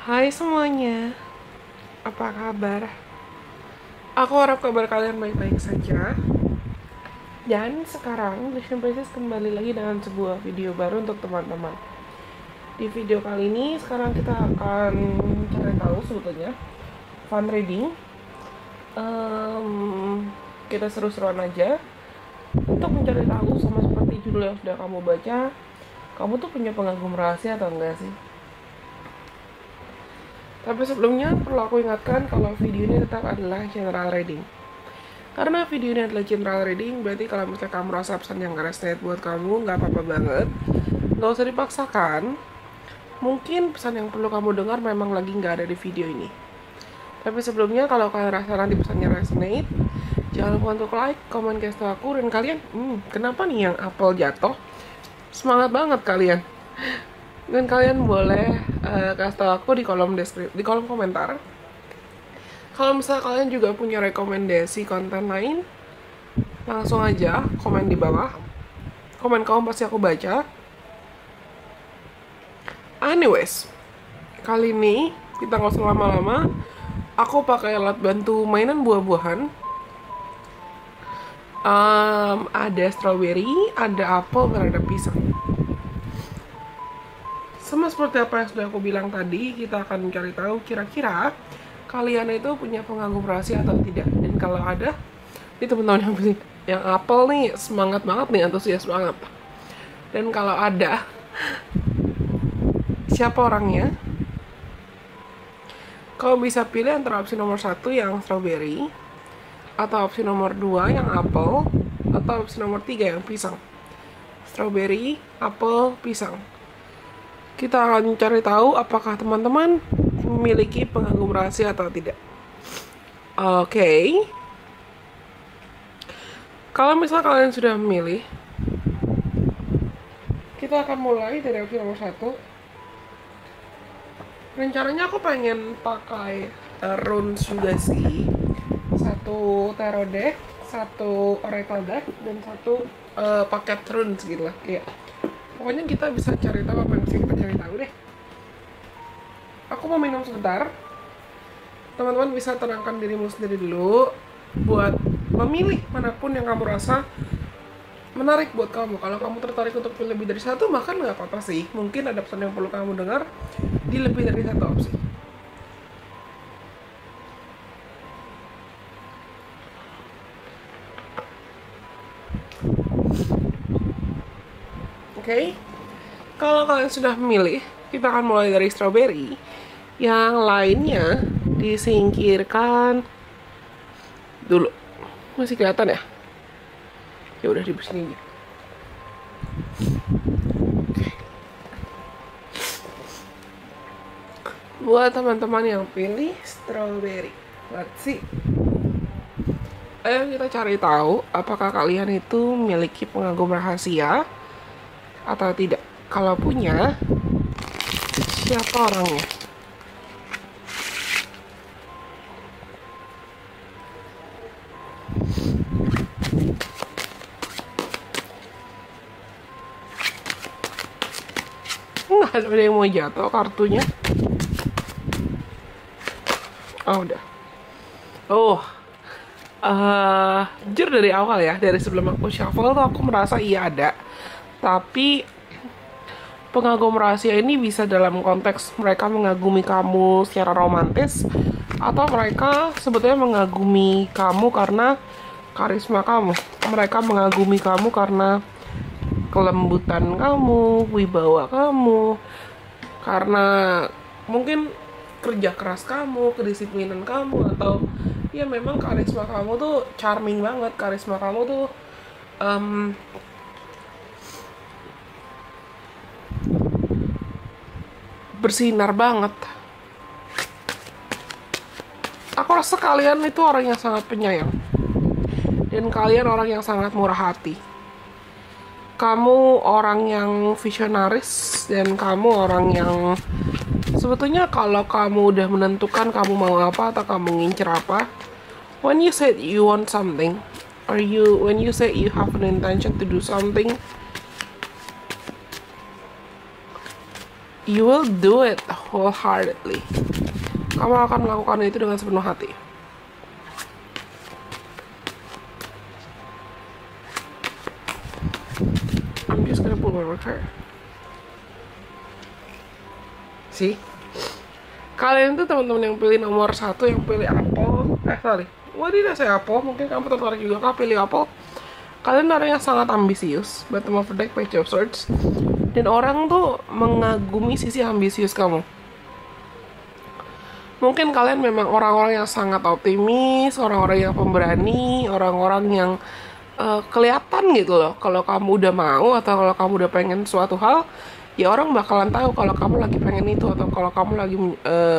Hai semuanya, apa kabar? Aku harap kabar kalian baik-baik saja. Dan sekarang Vision Princess kembali lagi dengan sebuah video baru untuk teman-teman. Di video kali ini sekarang kita akan cari tahu sebetulnya fun reading. Kita seru-seruan aja untuk mencari tahu, sama seperti judul yang sudah kamu baca, kamu tuh punya pengagum rahasia atau enggak sih? Tapi sebelumnya perlu aku ingatkan kalau video ini tetap adalah general reading. Karena video ini adalah general reading, berarti kalau misalnya kamu rasa pesan yang gak resonate buat kamu, gak apa-apa banget. Gak usah dipaksakan. Mungkin pesan yang perlu kamu dengar memang lagi gak ada di video ini. Tapi sebelumnya kalau kalian rasa nanti pesannya resonate, jangan lupa untuk like, komen, kasih tau aku. Dan kalian, kenapa nih yang apel jatuh? Semangat banget kalian. Dan kalian boleh kasih tau aku di kolom komentar. Kalau misalnya kalian juga punya rekomendasi konten lain, langsung aja komen di bawah. Komen kamu pasti aku baca. Anyways, kali ini kita nggak usah lama-lama. Aku pakai alat bantu mainan buah-buahan. Ada strawberry, ada apel, dan ada pisang. Sama seperti apa yang sudah aku bilang tadi, kita akan mencari tahu kira-kira kalian itu punya pengagum rahasia atau tidak. Dan kalau ada, ini teman-teman yang apel nih semangat banget nih, antusias banget. Dan kalau ada, siapa orangnya? Kau bisa pilih antara opsi nomor 1 yang strawberry, atau opsi nomor 2 yang apel, atau opsi nomor 3 yang pisang. Strawberry, apel, pisang. Kita akan cari tahu apakah teman-teman memiliki pengagum rahasia atau tidak. Oke. Kalau misalnya kalian sudah memilih, kita akan mulai dari opsi nomor 1. Rencananya aku pengen pakai runes juga sih. 1 tarot deck, 1 oracle deck, dan 1 paket runes gitu lah. Kayak pokoknya kita bisa cari tahu apa yang bisa kita cari tahu deh. Aku mau minum sebentar. Teman-teman bisa tenangkan dirimu sendiri dulu buat memilih manapun yang kamu rasa menarik buat kamu. Kalau kamu tertarik untuk pilih lebih dari 1, bahkan nggak apa-apa sih. Mungkin ada pesan yang perlu kamu dengar di lebih dari 1 opsi. Oke, kalau kalian sudah memilih, kita akan mulai dari strawberry. Yang lainnya disingkirkan dulu. Masih kelihatan ya? Ya udah di sini aja. Buat teman-teman yang pilih strawberry, let's see. Ayo kita cari tahu apakah kalian itu memiliki pengagum rahasia atau tidak. Kalau punya, siapa orangnya? Nggak ada yang mau jatuh kartunya. Oh udah. Jujur dari awal ya, dari sebelum aku shuffle tuh aku merasa iya ada. Tapi pengagum rahasia ini bisa dalam konteks mereka mengagumi kamu secara romantis, atau mereka sebetulnya mengagumi kamu karena karisma kamu. Mereka mengagumi kamu karena kelembutan kamu, wibawa kamu, karena mungkin kerja keras kamu, kedisiplinan kamu, atau ya memang karisma kamu tuh charming banget. Karisma kamu tuh bersinar banget. Aku rasa kalian itu orang yang sangat penyayang, dan kalian orang yang sangat murah hati. Kamu orang yang visionaris, dan kamu orang yang sebetulnya kalau kamu udah menentukan kamu mau apa atau kamu ngincer apa, when you said you want something, or when you say you have an intention to do something, you will do it wholeheartedly. Kamu akan melakukan itu dengan sepenuh hati. I'm just gonna pull over her. See? Kalian tuh teman-teman yang pilih nomor 1, yang pilih Apple. What did I say Apple? Mungkin kamu tertarik juga kah pilih Apple? Kalian orang yang sangat ambisius, bottom of the deck, page of swords. Dan orang tuh mengagumi sisi ambisius kamu. Mungkin kalian memang orang-orang yang sangat optimis, orang-orang yang pemberani, orang-orang yang kelihatan gitu loh. Kalau kamu udah mau atau kalau kamu udah pengen suatu hal, ya orang bakalan tahu kalau kamu lagi pengen itu, atau kalau kamu lagi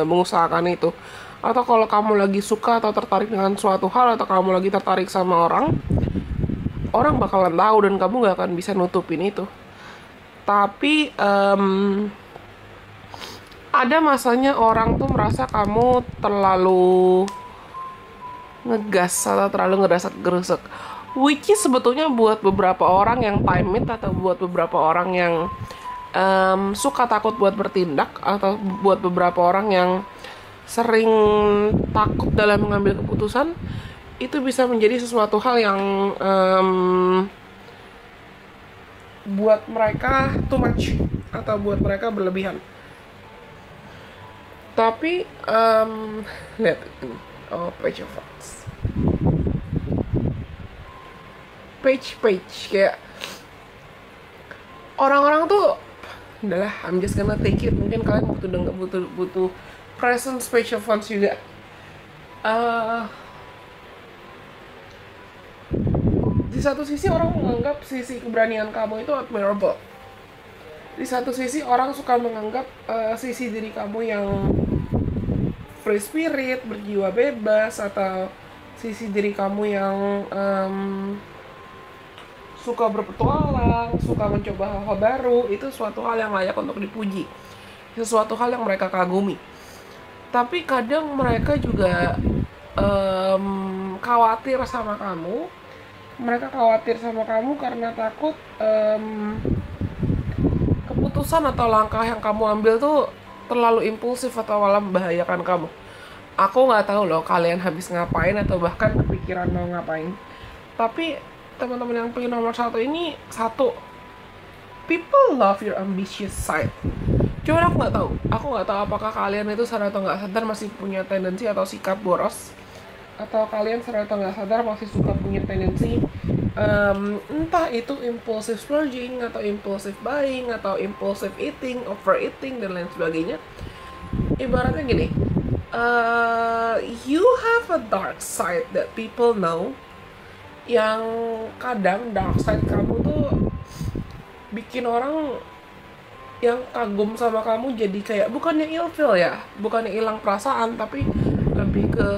mengusahakan itu, atau kalau kamu lagi suka atau tertarik dengan suatu hal, atau kamu lagi tertarik sama orang bakalan tahu dan kamu gak akan bisa nutupin itu. Tapi ada masanya orang tuh merasa kamu terlalu ngegas atau terlalu ngedesak-gerusuk, which is sebetulnya buat beberapa orang yang timid, atau buat beberapa orang yang suka takut buat bertindak, atau buat beberapa orang yang sering takut dalam mengambil keputusan, itu bisa menjadi sesuatu hal yang buat mereka too much, atau buat mereka berlebihan. Tapi lihat ini, page of facts, page kayak orang-orang tuh udahlah, I'm just gonna take it. Mungkin kalian butuh presence page of wands juga. Di satu sisi orang menganggap sisi keberanian kamu itu admirable. Di satu sisi orang suka menganggap sisi diri kamu yang free spirit, berjiwa bebas, atau sisi diri kamu yang suka berpetualang, suka mencoba hal-hal baru, itu suatu hal yang layak untuk dipuji, sesuatu hal yang mereka kagumi. Tapi kadang mereka juga khawatir sama kamu. Mereka khawatir sama kamu karena takut keputusan atau langkah yang kamu ambil tuh terlalu impulsif atau malah membahayakan kamu. Aku nggak tahu loh kalian habis ngapain atau bahkan kepikiran mau ngapain. Tapi teman-teman yang pilih nomor 1 ini, people love your ambitious side. Cuman aku nggak tahu apakah kalian itu sadar atau nggak sadar masih punya tendensi atau sikap boros, atau kalian sadar atau nggak sadar masih suka punya tendensi entah itu impulsive splurging, atau impulsive buying, atau impulsive eating, overeating, dan lain sebagainya. Ibaratnya gini, you have a dark side that people know, yang kadang dark side kamu tuh bikin orang yang kagum sama kamu jadi kayak bukannya ilfeel ya, bukannya hilang perasaan, tapi lebih ke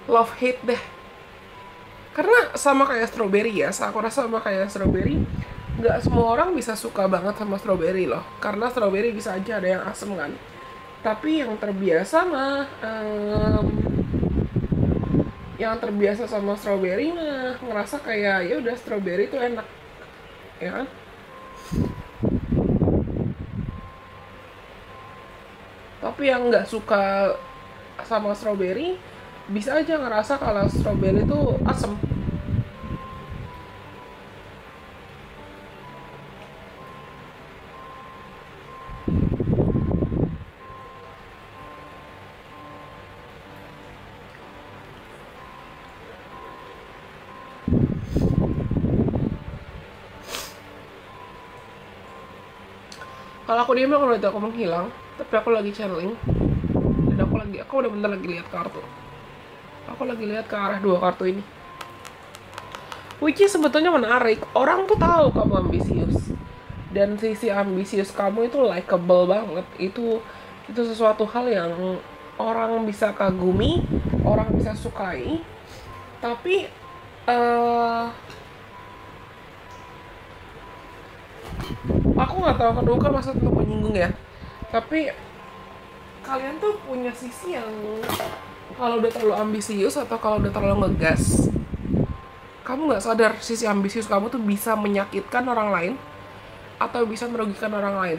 love hate deh. Karena sama kayak strawberry ya, aku rasa sama kayak strawberry, nggak semua orang bisa suka banget sama strawberry loh, karena strawberry bisa aja ada yang asem kan. Tapi yang terbiasa sama strawberry mah ngerasa kayak ya udah strawberry itu enak, ya kan? Tapi yang nggak suka sama strawberry bisa aja ngerasa kalau strawberry itu asem. Kalau aku diam aku udah aku menghilang, tapi aku lagi channeling dan aku udah bentar lagi lihat kartu. Aku lagi lihat ke arah 2 kartu ini, which is sebetulnya menarik. Orang tuh tahu kamu ambisius, dan sisi ambisius kamu itu likable banget. Itu sesuatu hal yang orang bisa kagumi, orang bisa sukai. Tapi aku nggak tahu, kedua kan maksud untuk menyinggung ya, tapi kalian tuh punya sisi yang kalau udah terlalu ambisius atau kalau udah terlalu ngegas, kamu nggak sadar sisi ambisius kamu tuh bisa menyakitkan orang lain atau bisa merugikan orang lain.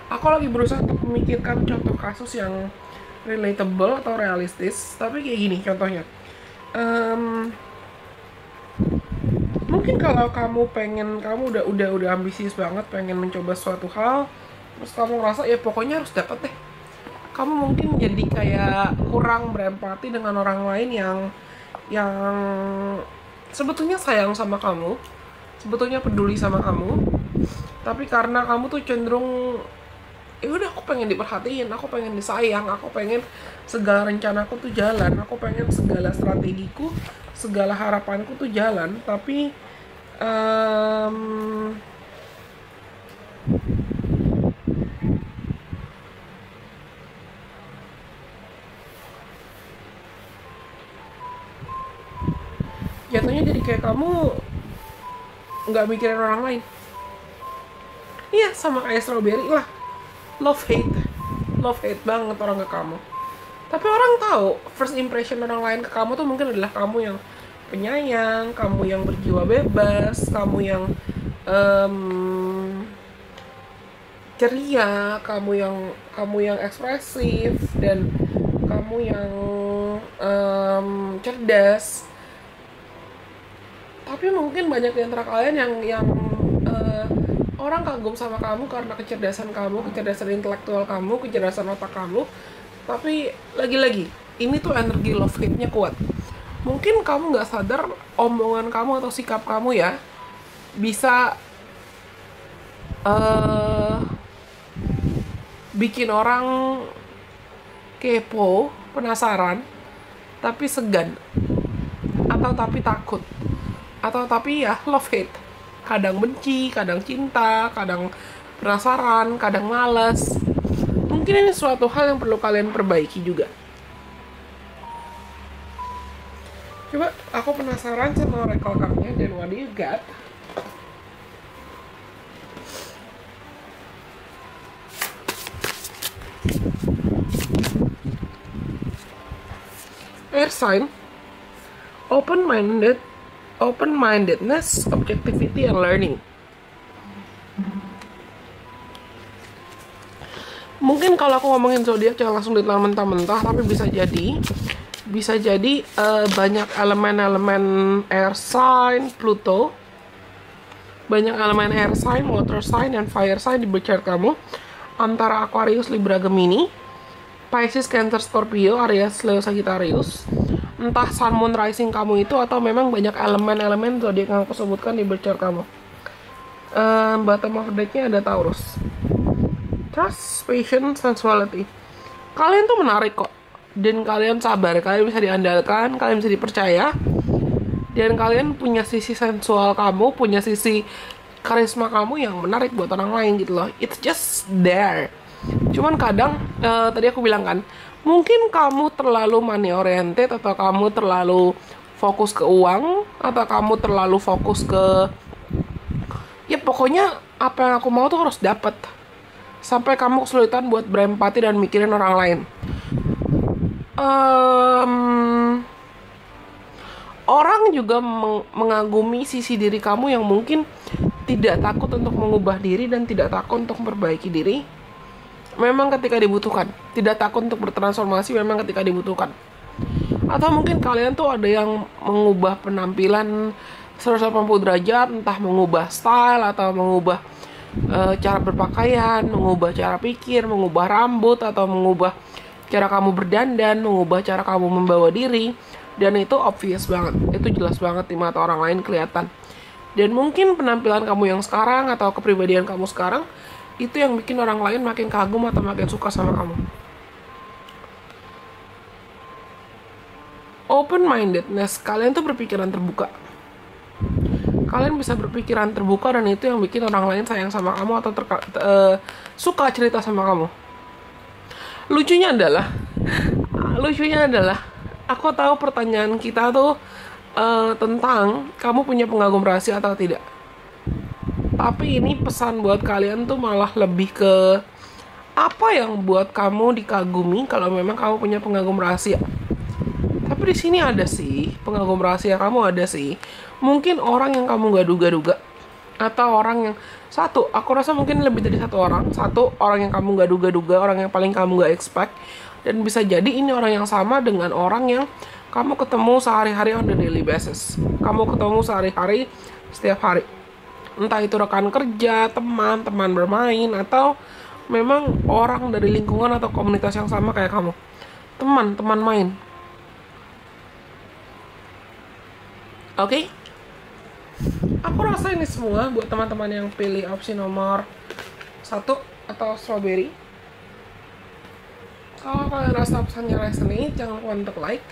Aku lagi berusaha untuk memikirkan contoh kasus yang relatable atau realistis, tapi kayak gini contohnya. Em, Mungkin kalau kamu udah ambisius banget pengen mencoba suatu hal, terus kamu ngerasa ya pokoknya harus dapat deh. Kamu mungkin jadi kayak kurang berempati dengan orang lain yang sebetulnya sayang sama kamu, sebetulnya peduli sama kamu, tapi karena kamu tuh cenderung ya udah, aku pengen diperhatiin, aku pengen disayang, aku pengen segala rencanaku tuh jalan, aku pengen segala strategiku, segala harapanku tuh jalan, tapi em, jatuhnya jadi kayak kamu nggak mikirin orang lain. Iya, sama kayak strawberry lah, love hate banget orang ke kamu. Tapi orang tahu first impression orang lain ke kamu tuh mungkin adalah kamu yang penyayang, kamu yang berjiwa bebas, em, ceria, kamu yang ekspresif, dan kamu yang cerdas. Tapi mungkin banyak di antara kalian yang orang kagum sama kamu karena kecerdasan kamu, kecerdasan intelektual kamu, kecerdasan otak kamu. Tapi lagi-lagi, ini tuh energi love hate-nya kuat. Mungkin kamu nggak sadar omongan kamu atau sikap kamu ya bisa eh bikin orang kepo, penasaran, tapi segan, atau tapi takut, atau tapi ya love hate. Kadang benci, kadang cinta, kadang penasaran, kadang males. Mungkin ini suatu hal yang perlu kalian perbaiki juga. Coba, aku penasaran sama rekal card-nya, dan what do you got? Air sign, open-mindedness, objectivity, and learning. Mungkin kalau aku ngomongin zodiak jangan langsung ditelan mentah-mentah, tapi bisa jadi banyak elemen-elemen air sign Pluto, banyak elemen air sign, water sign, dan fire sign di birth chart kamu, antara Aquarius, Libra, Gemini, Pisces, Cancer, Scorpio, Aries, Leo, Sagittarius. Entah sun, moon, rising kamu itu, atau memang banyak elemen-elemen zodiak yang aku sebutkan di birth chart kamu. Bottom of deck-nya ada Taurus. Trust, patience, sensuality. Kalian tuh menarik kok, dan kalian sabar, kalian bisa diandalkan, kalian bisa dipercaya, dan kalian punya sisi sensual kamu, punya sisi karisma kamu yang menarik buat orang lain gitu loh. It's just there. Cuman kadang tadi aku bilang kan, mungkin kamu terlalu money oriented, atau kamu terlalu fokus ke uang, atau kamu terlalu fokus ke ya pokoknya apa yang aku mau tuh harus dapat, sampai kamu kesulitan buat berempati dan mikirin orang lain. Orang juga mengagumi sisi diri kamu yang mungkin tidak takut untuk mengubah diri dan tidak takut untuk memperbaiki diri. Memang ketika dibutuhkan, tidak takut untuk bertransformasi memang ketika dibutuhkan. Atau mungkin kalian tuh ada yang mengubah penampilan 180 derajat, entah mengubah style atau mengubah cara berpakaian, mengubah cara pikir, mengubah rambut, atau mengubah cara kamu berdandan, mengubah cara kamu membawa diri. Dan itu obvious banget, itu jelas banget di mata orang lain, kelihatan. Dan mungkin penampilan kamu yang sekarang atau kepribadian kamu sekarang itu yang bikin orang lain makin kagum atau makin suka sama kamu. Open-mindedness, kalian tuh berpikiran terbuka. Kalian bisa berpikiran terbuka, dan itu yang bikin orang lain sayang sama kamu atau suka cerita sama kamu. Lucunya adalah aku tahu pertanyaan kita tuh tentang kamu punya pengagum rahasia atau tidak. Tapi ini pesan buat kalian tuh malah lebih ke apa yang buat kamu dikagumi kalau memang kamu punya pengagum rahasia. Tapi di sini ada sih, pengagum rahasia kamu ada sih. Mungkin orang yang kamu gak duga-duga. atau orang yang satu, aku rasa mungkin lebih dari satu orang yang kamu nggak duga-duga, orang yang paling kamu nggak expect, dan bisa jadi ini orang yang sama dengan orang yang kamu ketemu sehari-hari on the daily basis, kamu ketemu sehari-hari setiap hari, entah itu rekan kerja, teman bermain, atau memang orang dari lingkungan atau komunitas yang sama kayak kamu, teman main. Oke? Aku rasa ini semua buat teman-teman yang pilih opsi nomor 1 atau strawberry. Kalau kalian rasa pesannya resonate, jangan lupa untuk like,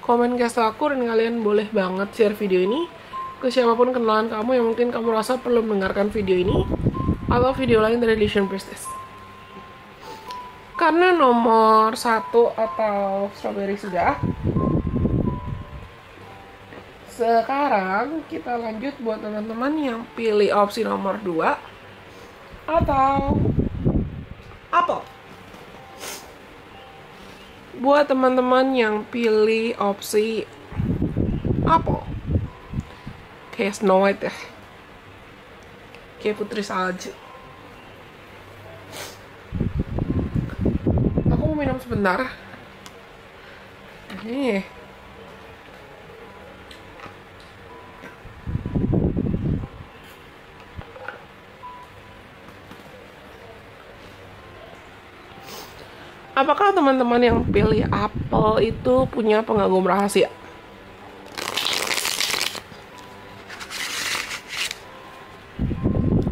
komen ke aku, dan kalian boleh banget share video ini ke siapapun kenalan kamu yang mungkin kamu rasa perlu mendengarkan video ini atau video lain dari Illusion Priestess. Karena nomor 1 atau strawberry sudah, sekarang kita lanjut buat teman-teman yang pilih opsi nomor 2 atau apel. Buat teman-teman yang pilih opsi apel, kayak Snow White ya, kayak putri salju. Aku mau minum sebentar. Nih. Apakah teman-teman yang pilih apel itu punya pengagum rahasia?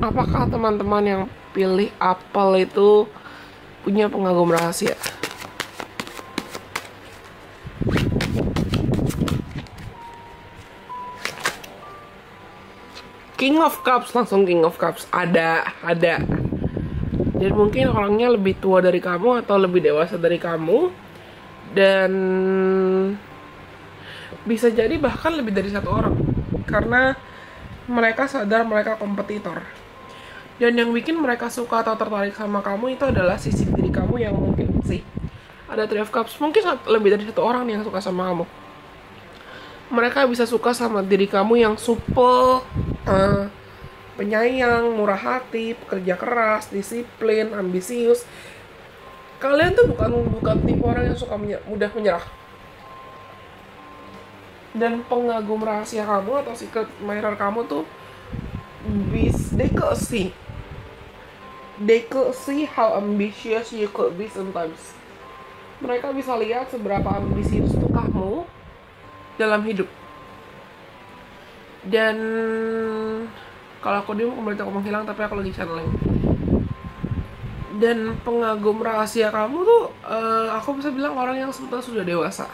Apakah teman-teman yang pilih apel itu punya pengagum rahasia? King of Cups, langsung King of Cups. Ada. Dan mungkin orangnya lebih tua dari kamu atau lebih dewasa dari kamu, dan bisa jadi bahkan lebih dari satu orang, karena mereka sadar mereka kompetitor. Dan yang bikin mereka suka atau tertarik sama kamu itu adalah sisi diri kamu yang mungkin sih. Ada Three of Cups, mungkin lebih dari satu orang nih yang suka sama kamu. Mereka bisa suka sama diri kamu yang supel, penyayang, murah hati, pekerja keras, disiplin, ambisius. Kalian tuh bukan tipe orang yang suka mudah menyerah. Dan pengagum rahasia kamu atau secret admirer kamu tuh, they could see how ambitious you could be sometimes. Mereka bisa lihat seberapa ambisius tuh kamu dalam hidup. Dan kalau aku diem, berarti aku menghilang, tapi aku lagi channeling. Dan pengagum rahasia kamu tuh, aku bisa bilang orang yang sebetulnya sudah dewasa.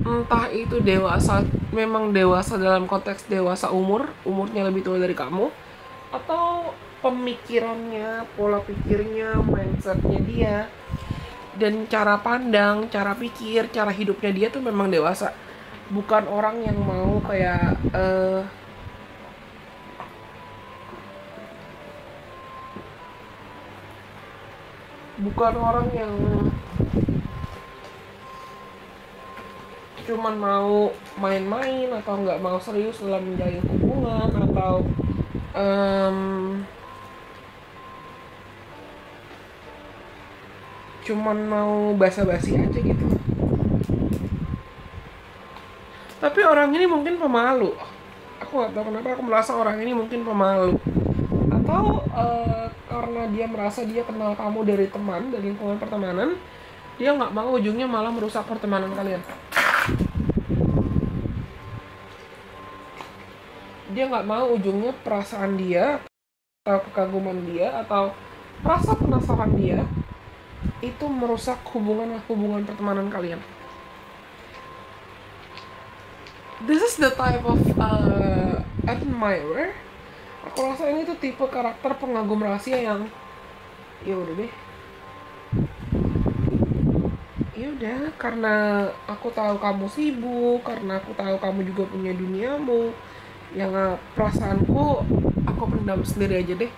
Entah itu dewasa, memang dewasa dalam konteks dewasa umurnya lebih tua dari kamu, atau pemikirannya, pola pikirnya, mindsetnya dia, dan cara pandang, cara pikir, cara hidupnya dia tuh memang dewasa. Bukan orang yang mau kayak bukan orang yang cuman mau main-main atau nggak mau serius dalam menjalin hubungan, atau cuman mau basa-basi aja gitu. Tapi orang ini mungkin pemalu. Aku nggak tahu kenapa aku merasa orang ini mungkin pemalu. Atau karena dia merasa dia kenal kamu dari teman, dari lingkungan pertemanan, dia nggak mau ujungnya malah merusak pertemanan kalian. Dia nggak mau ujungnya perasaan dia, atau kekaguman dia, atau rasa penasaran dia itu merusak hubungan pertemanan kalian. This is the type of admirer. Aku rasa ini tuh tipe karakter pengagum rahasia yang ya udah deh. Ya udah, karena aku tahu kamu sibuk, karena aku tahu kamu juga punya duniamu, yang perasaanku aku pendam sendiri aja deh,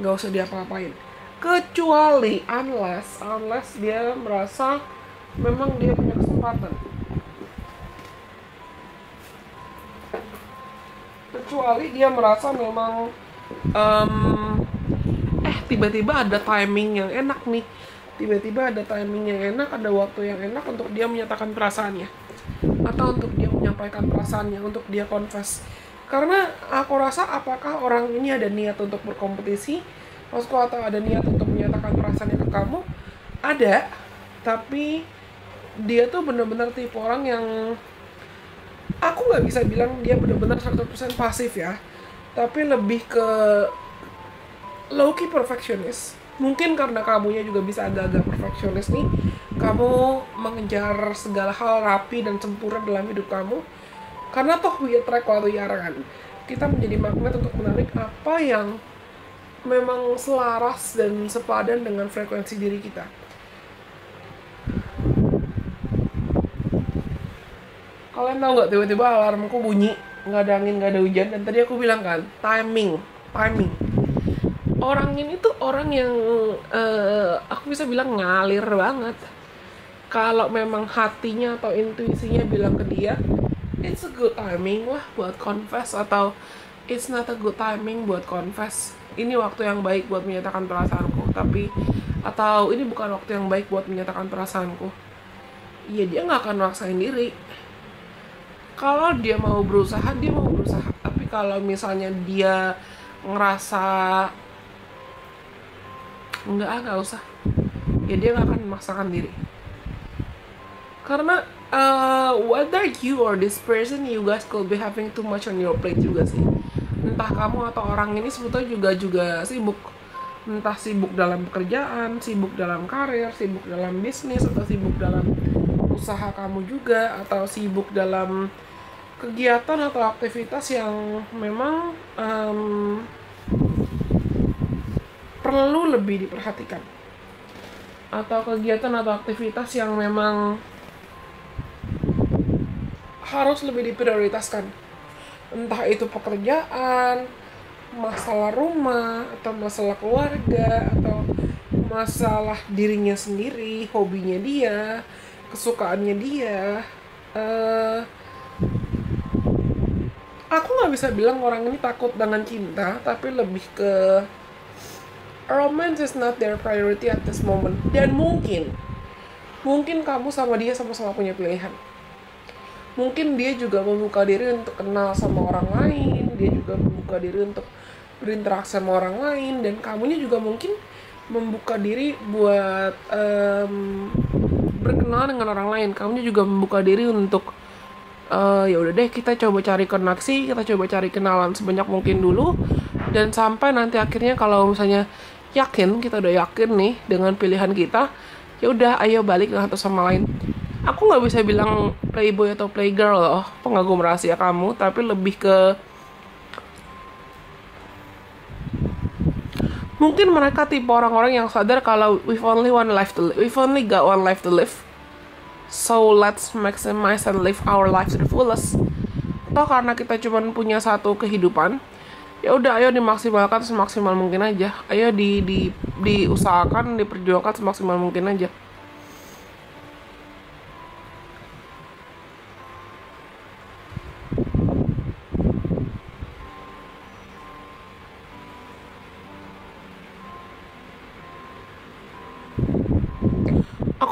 nggak usah diapa-apain. Kecuali unless dia merasa memang dia punya kesempatan. kecuali dia merasa memang tiba-tiba ada timing yang enak nih, tiba-tiba ada timing yang enak, ada waktu yang enak untuk dia menyatakan perasaannya, atau untuk dia menyampaikan perasaannya, untuk dia confess. Karena aku rasa apakah orang ini ada niat untuk berkompetisi, maksudku, atau ada niat untuk menyatakan perasaannya ke kamu? Ada, tapi dia tuh benar-benar tipe orang yang aku nggak bisa bilang dia benar-benar 100% pasif ya, tapi lebih ke low-key perfectionist. Mungkin karena kamunya juga bisa agak-agak perfectionist nih, kamu mengejar segala hal rapi dan sempurna dalam hidup kamu. Karena toh we attract what we are kan. Kita menjadi magnet untuk menarik apa yang memang selaras dan sepadan dengan frekuensi diri kita. Kalian tahu nggak, tiba-tiba alarmku bunyi, nggak ada angin, nggak ada hujan, dan tadi aku bilang kan, timing. Orang ini tuh orang yang aku bisa bilang ngalir banget. Kalau memang hatinya atau intuisinya bilang ke dia, it's a good timing lah buat confess, atau it's not a good timing buat confess, ini waktu yang baik buat menyatakan perasaanku, tapi atau ini bukan waktu yang baik buat menyatakan perasaanku, ya dia nggak akan maksain diri. Kalau dia mau berusaha, dia mau berusaha. Tapi kalau misalnya dia ngerasa nggak usah, ya dia nggak akan memaksakan diri. Karena whether you or this person, you guys could be having too much on your plate juga sih. Entah kamu atau orang ini sebetulnya juga sibuk. Entah sibuk dalam pekerjaan, sibuk dalam karir, sibuk dalam bisnis, atau sibuk dalam usaha kamu juga, atau sibuk dalam kegiatan atau aktivitas yang memang perlu lebih diperhatikan, atau kegiatan atau aktivitas yang memang harus lebih diprioritaskan. Entah itu pekerjaan, masalah rumah, atau masalah keluarga, atau masalah dirinya sendiri, hobinya dia, kesukaannya dia. Aku nggak bisa bilang orang ini takut dengan cinta, tapi lebih ke romance is not their priority at this moment. Dan mungkin kamu sama dia sama-sama punya pilihan. Mungkin dia juga membuka diri untuk kenal sama orang lain, dia juga membuka diri untuk berinteraksi sama orang lain, dan kamunya juga mungkin membuka diri buat berkenalan dengan orang lain. Kamunya juga membuka diri untuk ya udah deh, kita coba cari koneksi, kita coba cari kenalan sebanyak mungkin dulu, dan sampai nanti akhirnya kalau misalnya kita udah yakin nih dengan pilihan kita, ya udah ayo balik satu sama lain. Aku nggak bisa bilang playboy atau playgirl loh, pengagum rahasia kamu, tapi lebih ke mungkin mereka tipe orang-orang yang sadar kalau we've only got one life to live. So let's maximize and live our life to the fullest. Toh karena kita cuma punya satu kehidupan, ya udah ayo dimaksimalkan semaksimal mungkin aja. Ayo diusahakan, diperjuangkan semaksimal mungkin aja.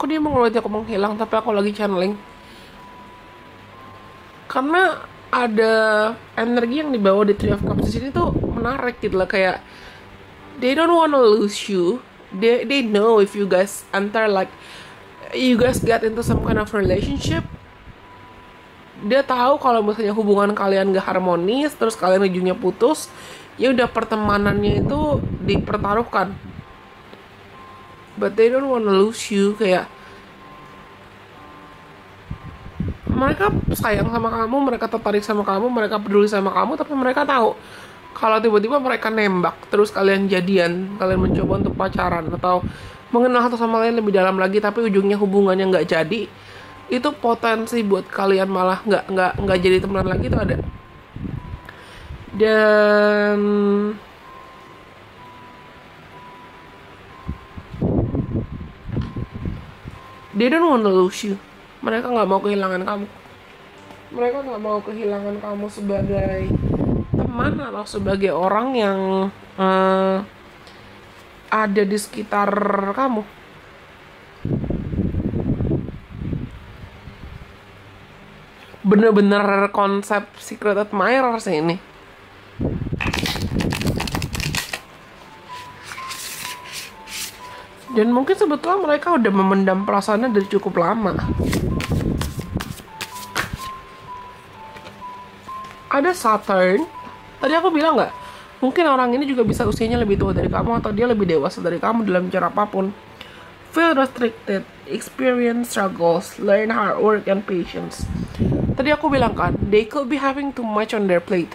Dia mau ngeluarin aku menghilang, tapi aku lagi channeling. Karena ada energi yang dibawa di Three of Cups di sini tuh menarik gitu lah, kayak they don't wanna lose you. They know if you guys enter, like you guys get into some kind of relationship, dia tahu kalau misalnya hubungan kalian gak harmonis, terus kalian ujungnya putus, ya udah pertemanannya itu dipertaruhkan. But they don't wanna lose you, kayak mereka sayang sama kamu, mereka tertarik sama kamu, mereka peduli sama kamu, tapi mereka tahu kalau tiba-tiba mereka nembak, terus kalian jadian, kalian mencoba untuk pacaran atau mengenal satu sama lain lebih dalam lagi, tapi ujungnya hubungannya nggak jadi, itu potensi buat kalian malah nggak jadi teman lagi itu ada. Dan they don't wanna lose you. Mereka nggak mau kehilangan kamu. Mereka nggak mau kehilangan kamu sebagai teman teman atau sebagai orang yang ada di sekitar kamu. Bener-bener konsep secret admirer sih ini. Dan mungkin sebetulnya mereka udah memendam perasaannya dari cukup lama. Ada Saturn. Tadi aku bilang nggak? Mungkin orang ini juga bisa usianya lebih tua dari kamu atau dia lebih dewasa dari kamu dalam cara apapun. Feel restricted, experience struggles, learn hard work and patience. Tadi aku bilang kan, they could be having too much on their plate.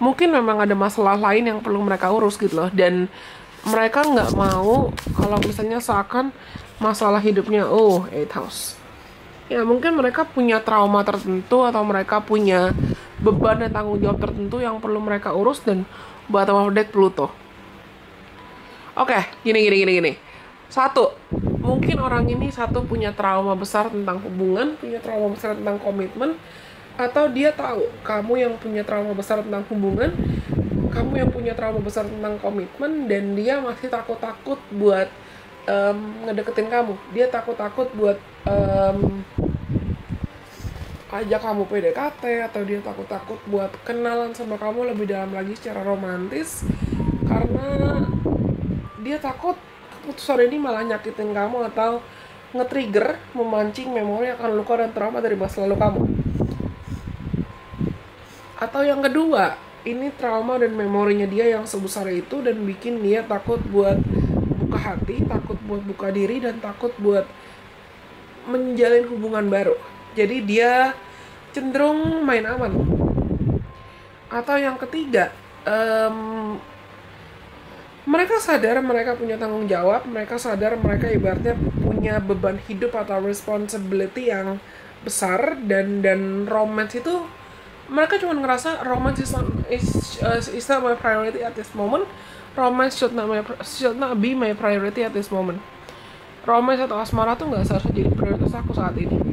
Mungkin memang ada masalah lain yang perlu mereka urus gitu loh. Dan mereka nggak mau kalau misalnya seakan masalah hidupnya, eighth house. Ya mungkin mereka punya trauma tertentu atau mereka punya beban dan tanggung jawab tertentu yang perlu mereka urus, dan bottom of deck Pluto. Oke, gini. Satu, mungkin orang ini punya trauma besar tentang hubungan, punya trauma besar tentang komitmen, atau dia tahu kamu yang punya trauma besar tentang hubungan, kamu yang punya trauma besar tentang komitmen, dan dia masih takut-takut buat ngedeketin kamu. Dia takut-takut buat ajak kamu PDKT, atau dia takut-takut buat kenalan sama kamu lebih dalam lagi secara romantis, karena dia takut keputusan ini malah nyakitin kamu atau nge-trigger, memancing memori akan luka dan trauma dari masa lalu kamu. Atau yang kedua, ini trauma dan memorinya dia yang sebesar itu dan bikin dia takut buat buka hati, takut buat buka diri, dan takut buat menjalin hubungan baru. Jadi dia cenderung main aman. Atau yang ketiga, mereka sadar mereka punya tanggung jawab, mereka sadar mereka ibaratnya punya beban hidup atau responsibility yang besar, dan romance itu mereka cuma ngerasa romance is not my priority at this moment. Romance should not be my priority at this moment. Romance atau asmara tuh nggak seharusnya jadi prioritas aku saat ini.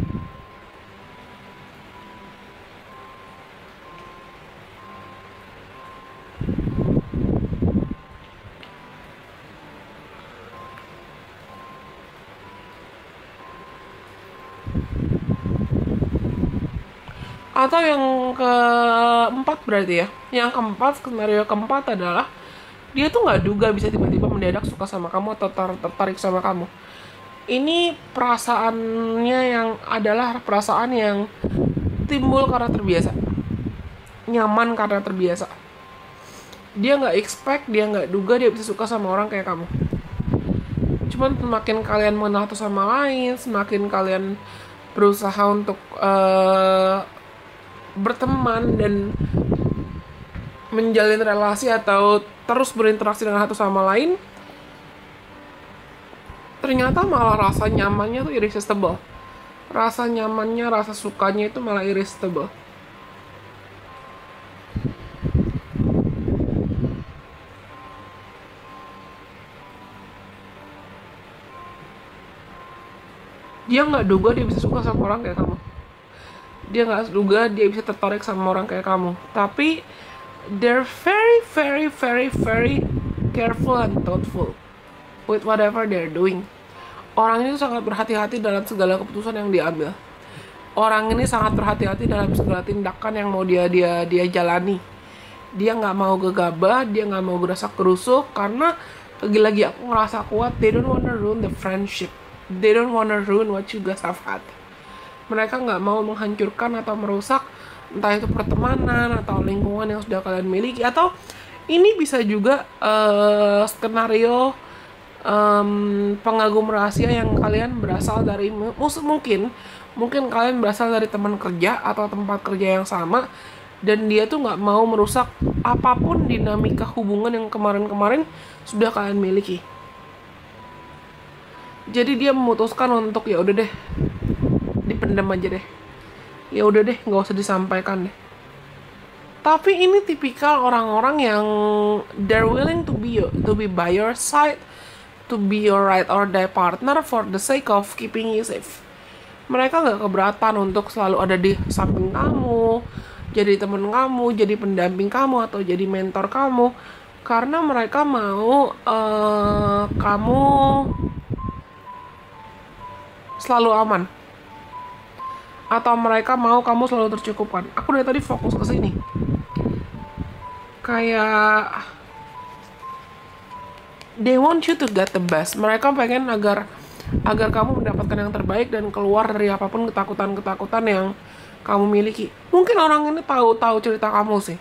Atau yang keempat berarti ya. Yang keempat, skenario keempat adalah dia tuh nggak duga bisa tiba-tiba mendadak suka sama kamu atau tertarik sama kamu. Ini perasaannya yang adalah perasaan yang timbul karena terbiasa, nyaman karena terbiasa. Dia nggak expect, dia nggak duga dia bisa suka sama orang kayak kamu. Cuman semakin kalian mengenal satu sama lain, semakin kalian berusaha untuk berteman dan menjalin relasi atau terus berinteraksi dengan satu sama lain, ternyata malah rasa nyamannya tuh irresistible. Rasa nyamannya, rasa sukanya itu malah irresistible. Dia nggak duga dia bisa suka sama orang kayak kamu. Dia nggak duga dia bisa tertarik sama orang kayak kamu. Tapi they're very, very, very, very careful and thoughtful with whatever they're doing. Orang ini sangat berhati-hati dalam segala keputusan yang diambil. Orang ini sangat berhati-hati dalam segala tindakan yang mau dia jalani. Dia nggak mau gegabah, dia nggak mau berasa kerusuk, karena lagi-lagi aku ngerasa kuat. They don't wanna ruin the friendship. They don't wanna ruin what you guys have had. Mereka nggak mau menghancurkan atau merusak entah itu pertemanan atau lingkungan yang sudah kalian miliki. Atau ini bisa juga skenario pengagum rahasia yang kalian berasal dari mungkin kalian berasal dari teman kerja atau tempat kerja yang sama, dan dia tuh nggak mau merusak apapun dinamika hubungan yang kemarin-kemarin sudah kalian miliki. Jadi dia memutuskan untuk ya udah deh, dipendam aja deh. Ya udah deh, nggak usah disampaikan deh. Tapi ini tipikal orang-orang yang they're willing to be by your side, to be your ride or die partner for the sake of keeping you safe. Mereka nggak keberatan untuk selalu ada di samping kamu, jadi teman kamu, jadi pendamping kamu, atau jadi mentor kamu, karena mereka mau kamu selalu aman, atau mereka mau kamu selalu tercukupkan. Aku dari tadi fokus ke sini. Kayak they want you to get the best. Mereka pengen agar kamu mendapatkan yang terbaik dan keluar dari apapun ketakutan-ketakutan yang kamu miliki. Mungkin orang ini tahu cerita kamu sih.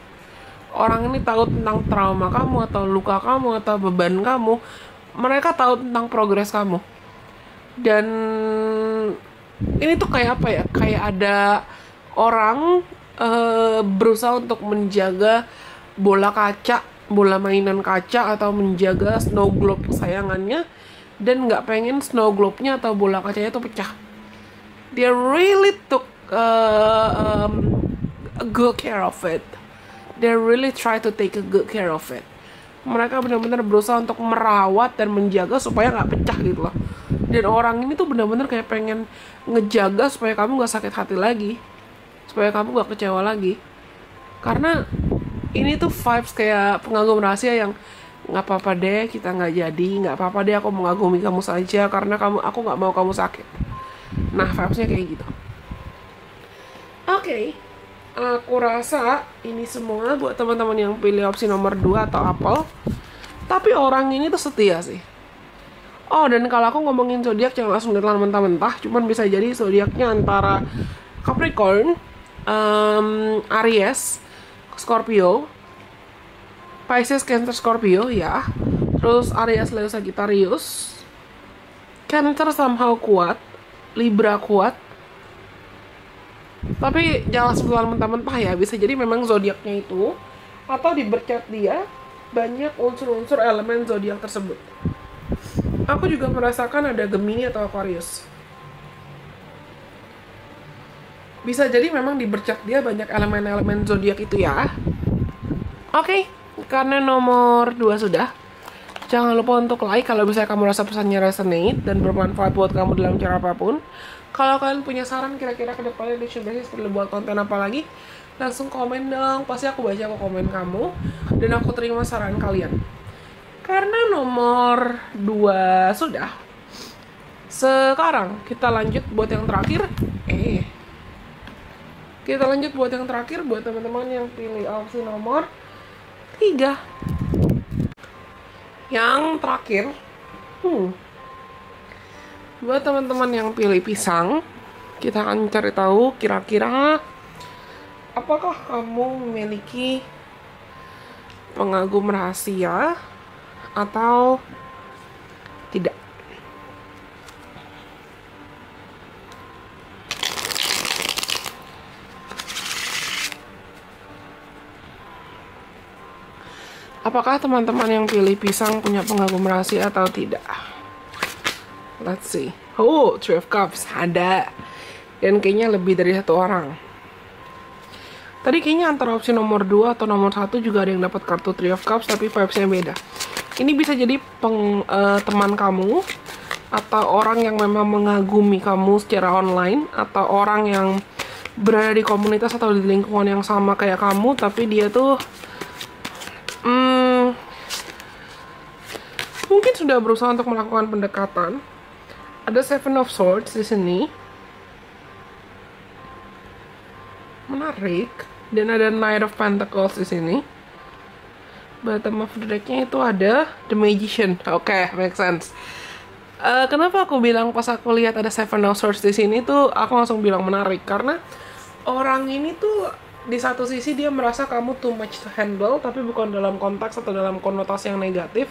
Orang ini tahu tentang trauma kamu, atau luka kamu, atau beban kamu. Mereka tahu tentang progres kamu. Dan ini tuh kayak apa ya? Kayak ada orang berusaha untuk menjaga bola mainan kaca, atau menjaga snow globe kesayangannya, dan nggak pengen snow globe-nya atau bola kacanya itu pecah. They really took a good care of it. They really try to take a good care of it. Mereka benar-benar berusaha untuk merawat dan menjaga supaya nggak pecah gitu loh. Dan orang ini tuh benar-benar kayak pengen ngejaga supaya kamu nggak sakit hati lagi, supaya kamu nggak kecewa lagi. Karena ini tuh vibes kayak pengagum rahasia yang nggak apa-apa deh kita nggak jadi, nggak apa-apa deh aku mengagumi kamu saja karena aku nggak mau kamu sakit. Nah, vibesnya kayak gitu. Oke. Aku rasa ini semua buat teman-teman yang pilih opsi nomor 2 atau Apple. Tapi orang ini tuh setia sih. Oh, dan kalau aku ngomongin zodiak jangan langsung ditelan mentah-mentah. Cuman bisa jadi zodiaknya antara Capricorn, Aries, Scorpio, Pisces, Cancer, Scorpio ya. Terus Aries, Leo, Sagittarius. Cancer somehow kuat, Libra kuat. Tapi jangan langsung ditelan mentah-mentah ya. Bisa jadi memang zodiaknya itu, atau di birth dia banyak unsur-unsur elemen zodiak tersebut. Aku juga merasakan ada Gemini atau Aquarius. Bisa jadi memang di birth dia banyak elemen-elemen zodiak itu ya. Oke, karena nomor 2 sudah. Jangan lupa untuk like kalau misalnya kamu rasa pesannya resonate dan bermanfaat buat kamu dalam cara apapun. Kalau kalian punya saran kira-kira ke depannya di Showbiz perlu buat konten apa lagi, langsung komen dong. Pasti aku baca komen kamu dan aku terima saran kalian. Karena nomor 2 sudah. Sekarang kita lanjut buat yang terakhir. Kita lanjut buat yang terakhir buat teman-teman yang pilih opsi nomor 3. Yang terakhir, buat teman-teman yang pilih pisang, kita akan cari tahu kira-kira apakah kamu memiliki pengagum rahasia atau tidak. Apakah teman-teman yang pilih pisang punya pengagum rahasia atau tidak? Let's see. Oh, Three of Cups ada. Dan kayaknya lebih dari 1 orang. Tadi kayaknya antara opsi nomor 2 atau nomor 1 juga ada yang dapat kartu Three of Cups, tapi vibes-nya beda. Ini bisa jadi teman kamu, atau orang yang memang mengagumi kamu secara online, atau orang yang berada di komunitas atau di lingkungan yang sama kayak kamu, tapi dia tuh mungkin sudah berusaha untuk melakukan pendekatan. Ada Seven of Swords di sini, menarik, dan ada Knight of Pentacles di sini. Bottom of the deck-nya itu ada The Magician. Oke, make sense. Kenapa aku bilang pas aku lihat ada Seven of Swords di sini tuh aku langsung bilang menarik, karena orang ini tuh di satu sisi dia merasa kamu too much to handle, tapi bukan dalam konteks atau dalam konotasi yang negatif.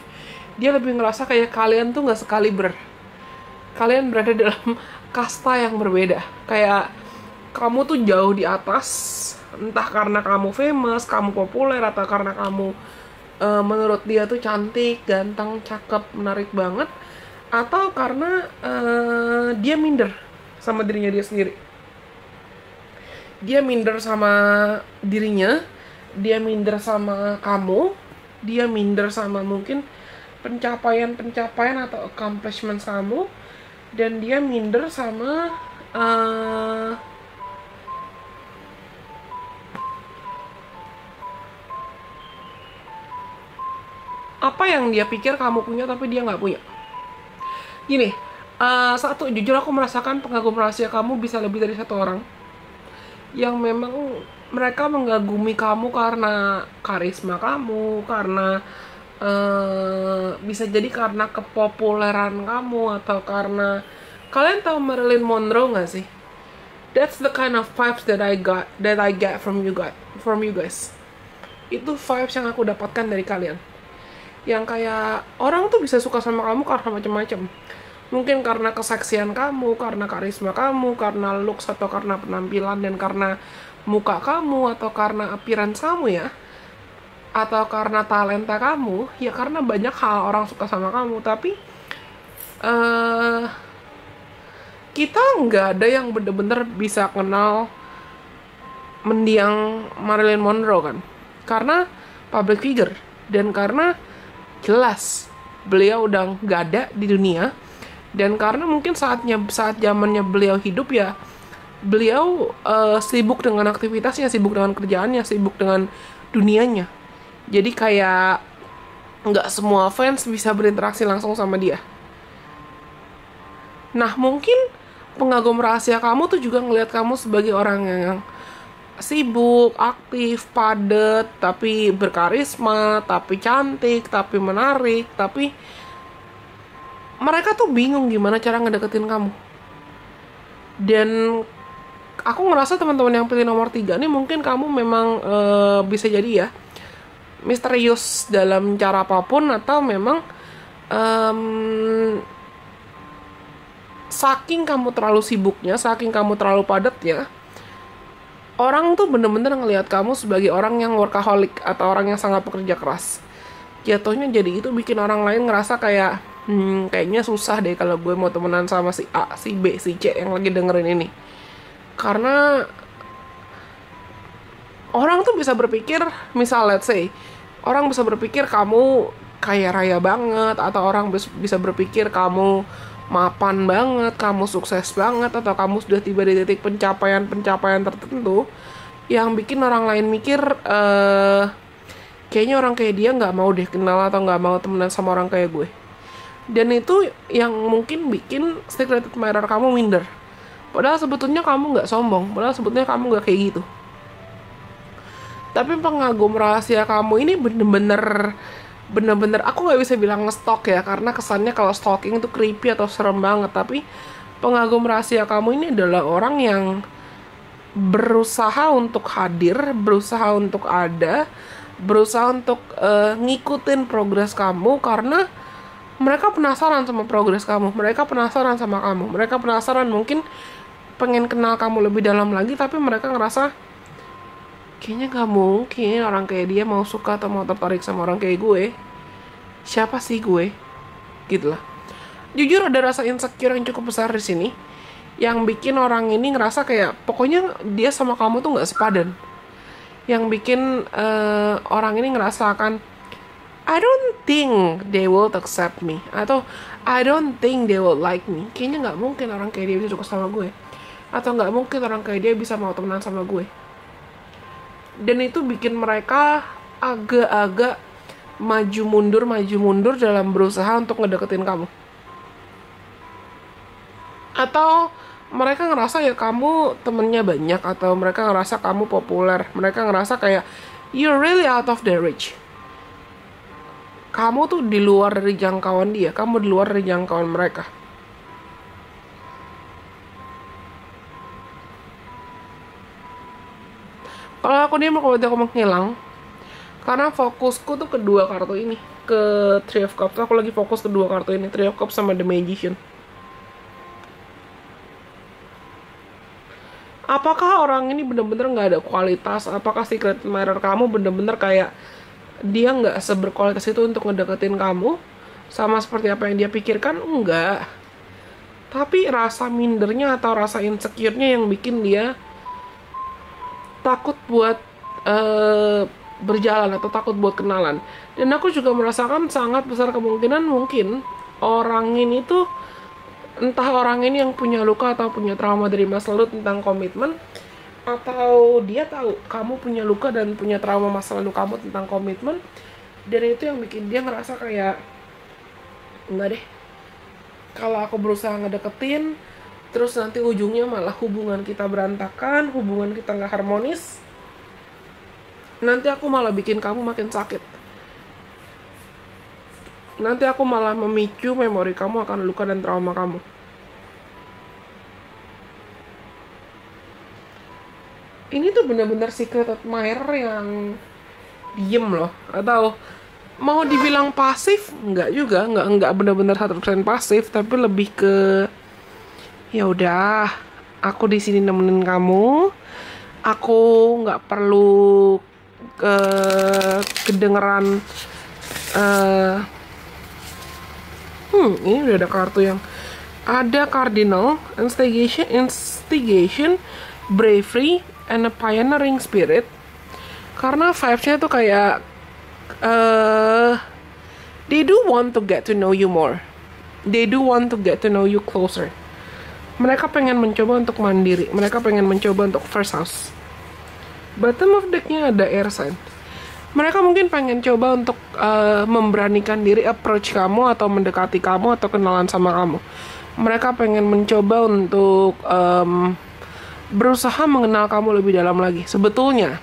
Dia lebih ngerasa kayak kalian tuh nggak sekaliber. Kalian berada dalam kasta yang berbeda. Kayak kamu tuh jauh di atas, entah karena kamu famous, kamu populer, atau karena kamu menurut dia tuh cantik, ganteng, cakep, menarik banget, atau karena dia minder sama dirinya dia sendiri. Dia minder sama dirinya, dia minder sama kamu, dia minder sama mungkin pencapaian atau accomplishments kamu, dan dia minder sama apa yang dia pikir kamu punya tapi dia nggak punya. Gini, satu, jujur aku merasakan pengagum rahasia kamu bisa lebih dari satu orang yang memang mereka mengagumi kamu karena karisma kamu, karena bisa jadi karena kepopuleran kamu, atau karena kalian tahu Marilyn Monroe nggak sih? That's the kind of vibes that I get from you guys. Itu vibes yang aku dapatkan dari kalian. Yang kayak orang tuh bisa suka sama kamu karena macam-macam. Mungkin karena keseksian kamu, karena karisma kamu, karena looks atau karena penampilan dan karena muka kamu, atau karena appearance kamu ya, atau karena talenta kamu, ya karena banyak hal orang suka sama kamu. Tapi kita nggak ada yang bener-bener bisa kenal mendiang Marilyn Monroe kan, karena public figure dan karena jelas beliau udah nggak ada di dunia, dan karena mungkin saat zamannya beliau hidup ya beliau sibuk dengan aktivitasnya, sibuk dengan kerjaannya, sibuk dengan dunianya. Jadi kayak nggak semua fans bisa berinteraksi langsung sama dia. Nah, mungkin pengagum rahasia kamu tuh juga ngelihat kamu sebagai orang yang sibuk, aktif, padat, tapi berkarisma, tapi cantik, tapi menarik, tapi mereka tuh bingung gimana cara ngedeketin kamu. Dan aku ngerasa teman-teman yang pilih nomor 3 nih mungkin kamu memang bisa jadi ya misterius dalam cara apapun, atau memang saking kamu terlalu sibuknya, saking kamu terlalu padatnya, orang tuh bener-bener ngelihat kamu sebagai orang yang workaholic atau orang yang sangat pekerja keras. Jatuhnya jadi itu bikin orang lain ngerasa kayak kayaknya susah deh kalau gue mau temenan sama si A, si B, si C yang lagi dengerin ini. Karena orang tuh bisa berpikir, misal let's say orang bisa berpikir kamu kaya raya banget, atau orang bisa berpikir kamu mapan banget, kamu sukses banget, atau kamu sudah tiba di titik pencapaian tertentu yang bikin orang lain mikir kayaknya orang kayak dia nggak mau deh kenal atau nggak mau temenan sama orang kayak gue. Dan itu yang mungkin bikin secret admirer kamu minder. Padahal sebetulnya kamu nggak sombong, padahal sebetulnya kamu nggak kayak gitu. Tapi pengagum rahasia kamu ini bener-bener aku nggak bisa bilang nge-stalk ya, karena kesannya kalau stalking itu creepy atau serem banget. Tapi pengagum rahasia kamu ini adalah orang yang berusaha untuk hadir, berusaha untuk ada, berusaha untuk ngikutin progres kamu, karena mereka penasaran sama progres kamu, mereka penasaran sama kamu, mereka penasaran, mungkin pengen kenal kamu lebih dalam lagi. Tapi mereka ngerasa kayaknya gak mungkin orang kayak dia mau suka atau mau tertarik sama orang kayak gue. Siapa sih gue? Gitu lah. Jujur ada rasa insecure yang cukup besar di sini, yang bikin orang ini ngerasa kayak pokoknya dia sama kamu tuh gak sepadan. Yang bikin orang ini ngerasa akan I don't think they will accept me, atau I don't think they will like me. Kayaknya gak mungkin orang kayak dia bisa suka sama gue, atau gak mungkin orang kayak dia bisa mau temenan sama gue. Dan itu bikin mereka agak-agak maju mundur dalam berusaha untuk ngedeketin kamu. Atau mereka ngerasa ya kamu temennya banyak, atau mereka ngerasa kamu populer, mereka ngerasa kayak you're really out of their reach. Kamu tuh di luar dari jangkauan dia, kamu di luar dari jangkauan mereka. Kalau aku aku menghilang, karena fokusku tuh kedua kartu ini, ke Three of Cups. Aku lagi fokus kedua kartu ini, Three of Cups sama The Magician. Apakah orang ini bener-bener nggak ada kualitas? Apakah secret admirer kamu bener-bener kayak dia nggak seberkualitas itu untuk ngedeketin kamu, sama seperti apa yang dia pikirkan? Enggak. Tapi rasa mindernya atau rasa insecure-nya yang bikin dia takut buat berjalan atau takut buat kenalan. Dan aku juga merasakan sangat besar kemungkinan mungkin orang ini tuh, entah orang ini yang punya luka atau punya trauma dari masa lalu tentang komitmen, atau dia tahu kamu punya luka dan punya trauma masa lalu kamu tentang komitmen, Dan itu yang bikin dia ngerasa kayak, enggak deh, kalau aku berusaha ngedeketin terus nanti ujungnya malah hubungan kita berantakan, hubungan kita nggak harmonis, nanti aku malah bikin kamu makin sakit, nanti aku malah memicu memori kamu akan luka dan trauma kamu. Ini tuh bener-bener secret admirer yang diem loh. Atau mau dibilang pasif, enggak juga, enggak bener-bener 100% pasif, tapi lebih ke ya udah, aku di sini nemenin kamu, aku nggak perlu kedengeran. Ini udah ada kartu yang ada cardinal, instigation, bravery, and a pioneering spirit. Karena vibes-nya tuh kayak they do want to get to know you more. They do want to get to know you closer. Mereka pengen mencoba untuk mandiri. Mereka pengen mencoba untuk first house. Bottom of deck-nya ada air sign. Mereka mungkin pengen coba untuk memberanikan diri approach kamu atau mendekati kamu atau kenalan sama kamu. Mereka pengen mencoba untuk berusaha mengenal kamu lebih dalam lagi sebetulnya.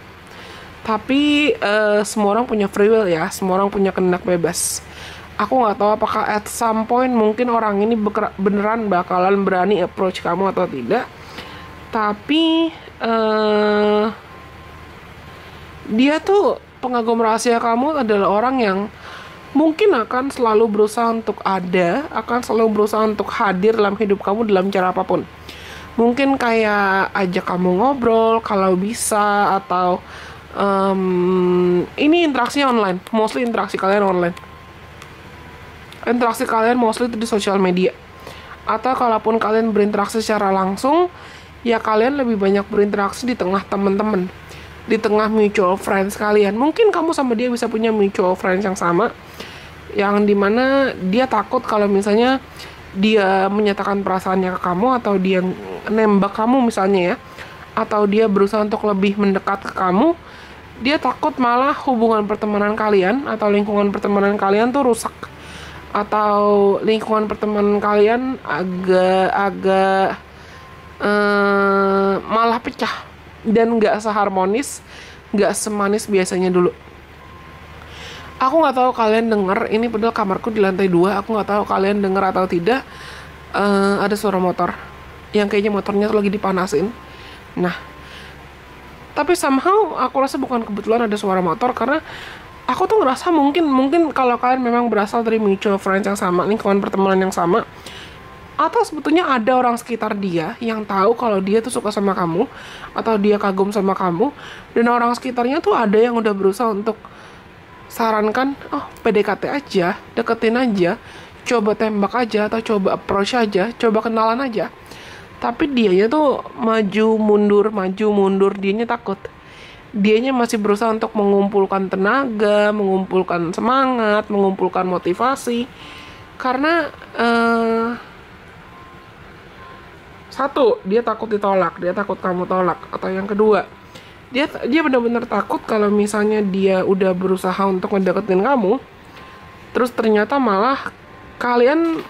Tapi semua orang punya free will ya. Semua orang punya kehendak bebas. Aku nggak tahu apakah at some point mungkin orang ini beneran bakalan berani approach kamu atau tidak. Tapi dia tuh pengagum rahasia kamu adalah orang yang mungkin akan selalu berusaha untuk ada, akan selalu berusaha untuk hadir dalam hidup kamu dalam cara apapun. Mungkin kayak ajak kamu ngobrol kalau bisa, atau ini interaksinya online, mostly interaksi kalian online. Interaksi kalian mostly itu di sosial media. Atau kalaupun kalian berinteraksi secara langsung, ya kalian lebih banyak berinteraksi di tengah teman-teman, di tengah mutual friends kalian. Mungkin kamu sama dia bisa punya mutual friends yang sama, yang dimana dia takut kalau misalnya dia menyatakan perasaannya ke kamu, atau dia nembak kamu misalnya ya, atau dia berusaha untuk lebih mendekat ke kamu, dia takut malah hubungan pertemanan kalian atau lingkungan pertemanan kalian tuh rusak, atau lingkungan pertemanan kalian agak malah pecah dan nggak seharmonis, nggak semanis biasanya dulu. Aku nggak tahu kalian denger, ini padahal kamarku di lantai 2, aku nggak tahu kalian denger atau tidak. Ada suara motor yang kayaknya motornya tuh lagi dipanasin. Nah, tapi somehow aku rasa bukan kebetulan ada suara motor, karena aku tuh ngerasa mungkin kalau kalian memang berasal dari mutual friends yang sama, lingkungan pertemanan yang sama, atau sebetulnya ada orang sekitar dia yang tahu kalau dia tuh suka sama kamu, atau dia kagum sama kamu, dan orang sekitarnya tuh ada yang udah berusaha untuk sarankan, oh PDKT aja, deketin aja, coba tembak aja, atau coba approach aja, coba kenalan aja. Tapi dianya tuh maju mundur, dianya takut. Dianya masih berusaha untuk mengumpulkan tenaga, mengumpulkan semangat, mengumpulkan motivasi. Karena satu, dia takut ditolak, dia takut kamu tolak. Atau yang kedua, dia benar-benar takut kalau misalnya dia udah berusaha untuk ngedeketin kamu, terus ternyata malah kalian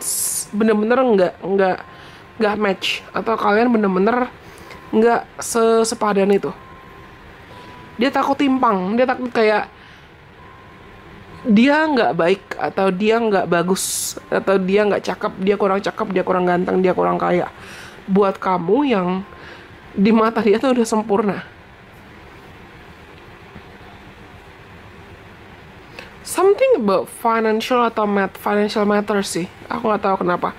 benar-benar nggak match, atau kalian benar-benar nggak sepadan itu. Dia takut timpang, dia takut kayak dia nggak baik, atau dia nggak bagus, atau dia nggak cakep, dia kurang cakep, dia kurang ganteng, dia kurang kaya buat kamu yang di mata dia tuh udah sempurna. Something about financial matters sih. Aku nggak tahu kenapa.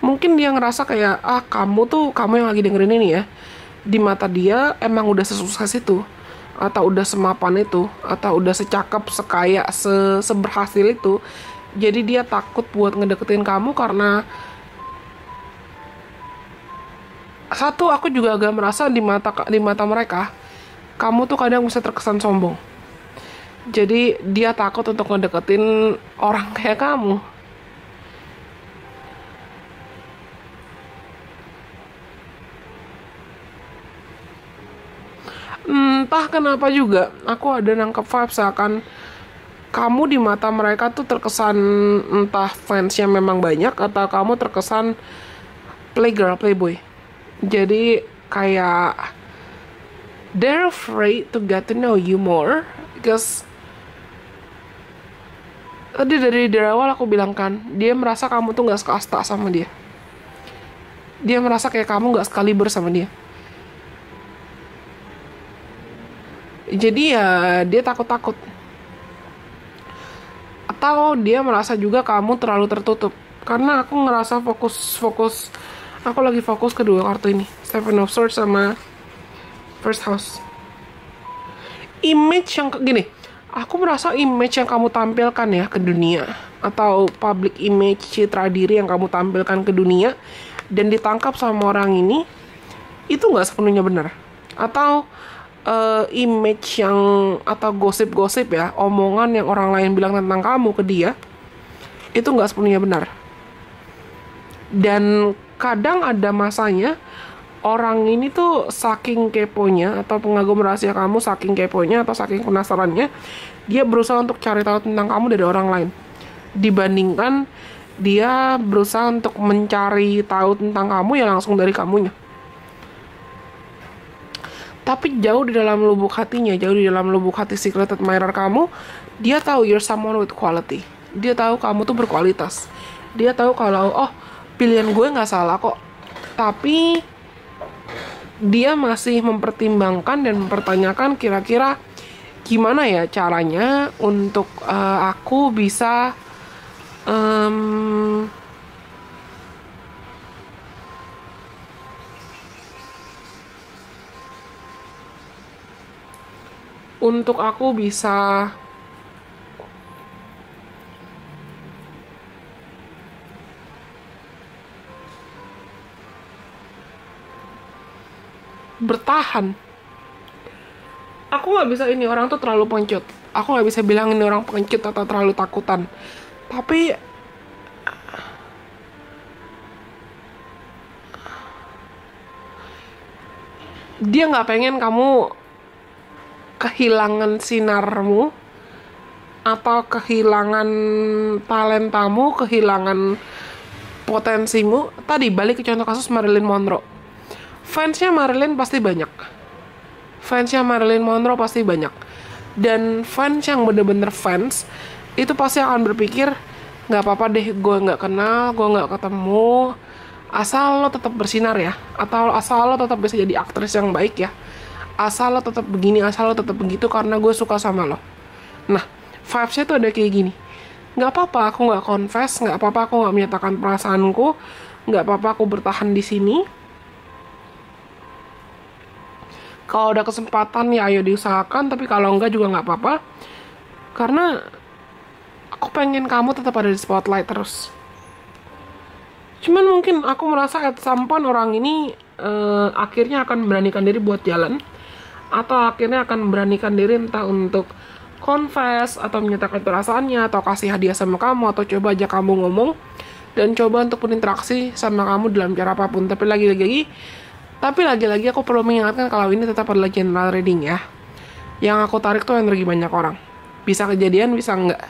Mungkin dia ngerasa kayak, kamu yang lagi dengerin ini ya, di mata dia emang udah sesukses itu, atau udah semapan itu, atau udah secakep, sekaya, seberhasil itu. Jadi dia takut buat ngedeketin kamu karena satu, aku juga agak merasa di mata mereka kamu tuh kadang bisa terkesan sombong. Jadi dia takut untuk ngedeketin orang kayak kamu. Entah kenapa juga aku ada nangkep vibe seakan kamu di mata mereka tuh terkesan entah fansnya memang banyak atau kamu terkesan playgirl, playboy. Jadi kayak they're afraid to get to know you more because tadi dari awal aku bilang kan, dia merasa kamu tuh nggak sekasta sama dia. Dia merasa kayak kamu nggak sekaliber sama dia. Jadi ya dia takut-takut. Atau dia merasa juga kamu terlalu tertutup. Karena aku ngerasa fokus. Aku lagi fokus kedua kartu ini, Seven of Swords sama First House. Image yang gini, aku merasa image yang kamu tampilkan ya ke dunia, atau public image, citra diri yang kamu tampilkan ke dunia dan ditangkap sama orang ini, itu nggak sepenuhnya benar. Atau image yang, atau gosip-gosip ya, omongan yang orang lain bilang tentang kamu ke dia, itu nggak sepenuhnya benar. Dan kadang ada masanya orang ini tuh saking keponya, atau pengagum rahasia kamu saking keponya atau saking penasarannya, dia berusaha untuk cari tahu tentang kamu dari orang lain, dibandingkan dia berusaha untuk mencari tahu tentang kamu ya langsung dari kamunya. Tapi jauh di dalam lubuk hatinya, jauh di dalam lubuk hati secret admirer kamu, dia tahu you're someone with quality. Dia tahu kamu tuh berkualitas. Dia tahu kalau, oh, pilihan gue nggak salah kok. Tapi dia masih mempertimbangkan dan mempertanyakan kira-kira gimana ya caranya untuk aku bisa untuk aku bisa bertahan. Aku nggak bisa ini orang tuh terlalu pengecut. Aku nggak bisa bilang ini orang pengecut atau terlalu takutan. Tapi dia nggak pengen kamu kehilangan sinarmu atau kehilangan talentamu, kehilangan potensimu. Tadi balik ke contoh kasus Marilyn Monroe. Fansnya Marilyn pasti banyak. Fansnya Marilyn Monroe pasti banyak. Dan fans yang bener-bener fans itu pasti akan berpikir, nggak apa-apa deh, gue nggak kenal, gue nggak ketemu, asal lo tetap bersinar ya, atau asal lo tetap bisa jadi aktris yang baik ya, asal lo tetap begini, asal lo tetap begitu karena gue suka sama lo. Nah, vibes-nya tuh ada kayak gini. Nggak apa-apa aku nggak confess, nggak apa-apa aku nggak menyatakan perasaanku, nggak apa-apa aku bertahan di sini. Kalau ada kesempatan ya ayo diusahakan, tapi kalau enggak juga nggak apa-apa. Karena aku pengen kamu tetap ada di spotlight terus. Cuman mungkin aku merasa at some point orang ini akhirnya akan memberanikan diri buat jalan. Atau akhirnya akan memberanikan diri entah untuk confess, atau menyatakan perasaannya, atau kasih hadiah sama kamu, atau coba aja kamu ngomong, dan coba untuk berinteraksi sama kamu dalam cara apapun. Tapi lagi-lagi aku perlu mengingatkan kalau ini tetap adalah general reading ya. Yang aku tarik tuh energi banyak orang. Bisa kejadian, bisa enggak.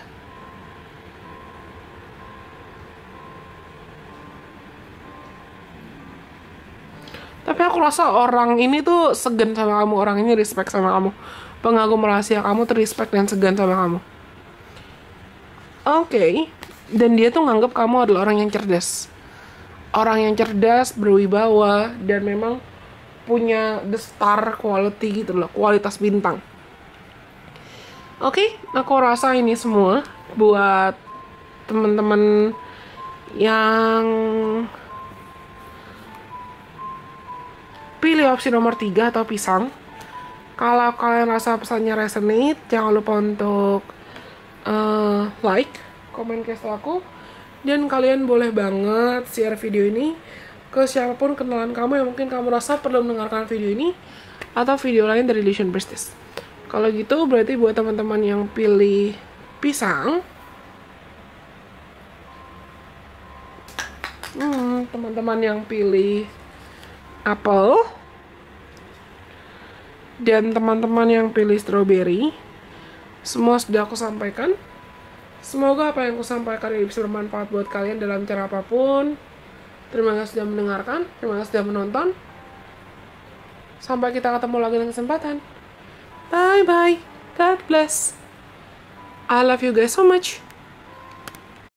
Tapi aku rasa orang ini tuh segan sama kamu, orang ini respect sama kamu. Pengagum rahasia kamu tuh respect dan segan sama kamu. Oke. Dan dia tuh nganggap kamu adalah orang yang cerdas. Orang yang cerdas, berwibawa, dan memang punya the star quality gitu loh, kualitas bintang. Oke, aku rasa ini semua buat teman-teman yang pilih opsi nomor 3 atau pisang. Kalau kalian rasa pesannya resonate, jangan lupa untuk like, komen ke aku. Dan kalian boleh banget share video ini ke siapapun kenalan kamu yang mungkin kamu rasa perlu mendengarkan video ini atau video lain dari Illusion Priestess. Kalau gitu berarti buat teman-teman yang pilih pisang, teman-teman yang pilih apel, dan teman-teman yang pilih strawberry, semua sudah aku sampaikan. Semoga apa yang aku sampaikan ini bisa bermanfaat buat kalian dalam cara apapun. Terima kasih sudah mendengarkan, terima kasih sudah menonton. Sampai kita ketemu lagi dengan kesempatan. Bye bye, God bless. I love you guys so much.